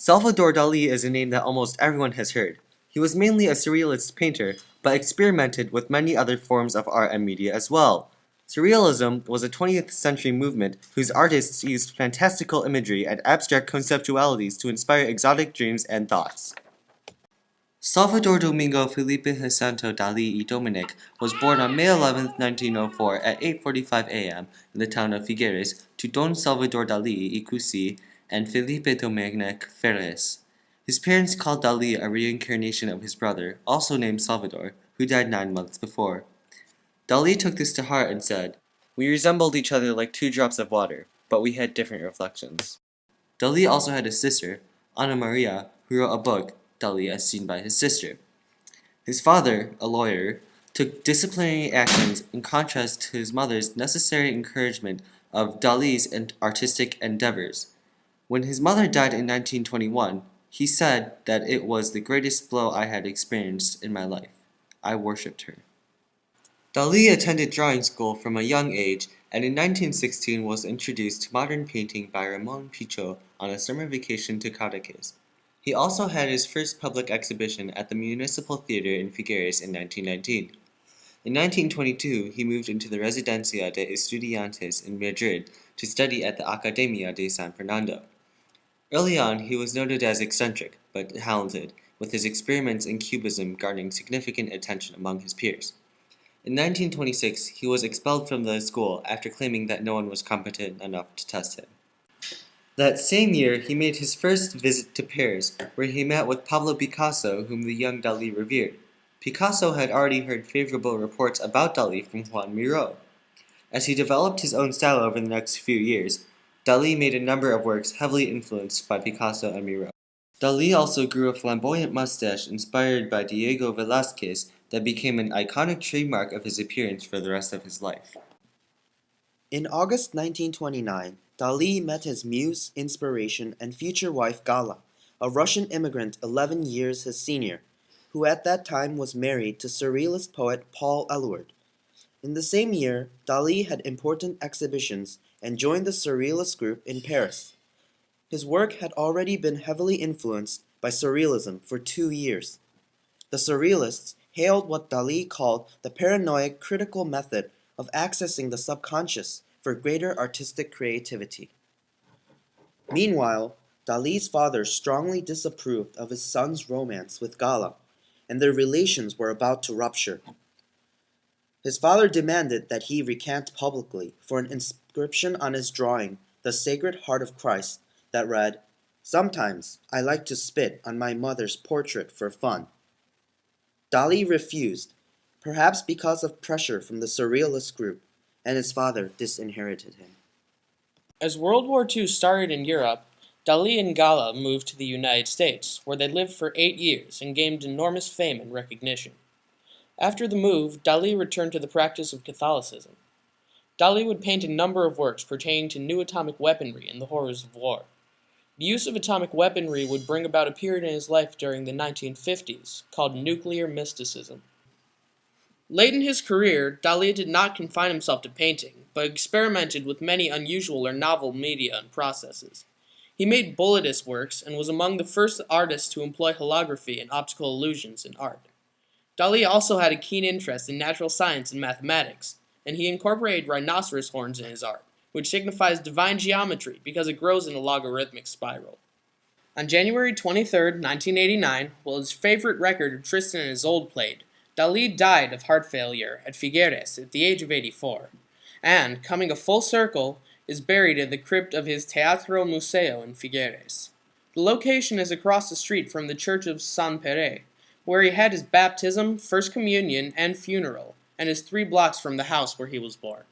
Salvador Dali is a name that almost everyone has heard. He was mainly a surrealist painter, but experimented with many other forms of art and media as well. Surrealism was a 20th century movement whose artists used fantastical imagery and abstract conceptualities to inspire exotic dreams and thoughts. Salvador Domingo Felipe Jacinto Dali y Dominic was born on May 11, 1904 at 8:45 a.m. in the town of Figueres to Don Salvador Dali y Cusi and Felipe Dominic Ferres. His parents called Dali a reincarnation of his brother, also named Salvador, who died 9 months before. Dali took this to heart and said, "We resembled each other like two drops of water, but we had different reflections." Dali also had a sister, Ana Maria, who wrote a book, Dali as Seen by His Sister. His father, a lawyer, took disciplinary actions in contrast to his mother's necessary encouragement of Dali's artistic endeavors. When his mother died in 1921, he said that it was the greatest blow I had experienced in my life. I worshipped her. Dali attended drawing school from a young age and in 1916 was introduced to modern painting by Ramon Pichot on a summer vacation to Caracas. He also had his first public exhibition at the Municipal Theater in Figueres in 1919. In 1922, he moved into the Residencia de Estudiantes in Madrid to study at the Academia de San Fernando. Early on, he was noted as eccentric, but talented, with his experiments in cubism garnering significant attention among his peers. In 1926, he was expelled from the school after claiming that no one was competent enough to test him. That same year, he made his first visit to Paris, where he met with Pablo Picasso, whom the young Dali revered. Picasso had already heard favorable reports about Dali from Juan Miró. As he developed his own style over the next few years, Dali made a number of works heavily influenced by Picasso and Miró. Dali also grew a flamboyant mustache inspired by Diego Velázquez that became an iconic trademark of his appearance for the rest of his life. In August 1929, Dali met his muse, inspiration, and future wife Gala, a Russian immigrant 11 years his senior, who at that time was married to surrealist poet Paul Eluard. In the same year, Dali had important exhibitions and joined the surrealist group in Paris. His work had already been heavily influenced by surrealism for 2 years. The surrealists hailed what Dali called the paranoid critical method of accessing the subconscious for greater artistic creativity. Meanwhile, Dali's father strongly disapproved of his son's romance with Gala, and their relations were about to rupture. His father demanded that he recant publicly for an inscription on his drawing, The Sacred Heart of Christ, that read, "Sometimes I like to spit on my mother's portrait for fun." Dali refused, perhaps because of pressure from the surrealist group, and his father disinherited him. As World War II started in Europe, Dali and Gala moved to the United States, where they lived for 8 years and gained enormous fame and recognition. After the move, Dali returned to the practice of Catholicism. Dali would paint a number of works pertaining to new atomic weaponry and the horrors of war. The use of atomic weaponry would bring about a period in his life during the 1950s, called nuclear mysticism. Late in his career, Dali did not confine himself to painting, but experimented with many unusual or novel media and processes. He made bulletist works and was among the first artists to employ holography and optical illusions in art. Dali also had a keen interest in natural science and mathematics, and he incorporated rhinoceros horns in his art, which signifies divine geometry because it grows in a logarithmic spiral. On January 23, 1989, while his favorite record of Tristan and Isolde played, Dali died of heart failure at Figueres at the age of 84, and, coming a full circle, is buried in the crypt of his Teatro Museo in Figueres. The location is across the street from the Church of San Pere, where he had his baptism, first communion, and funeral, and is 3 blocks from the house where he was born.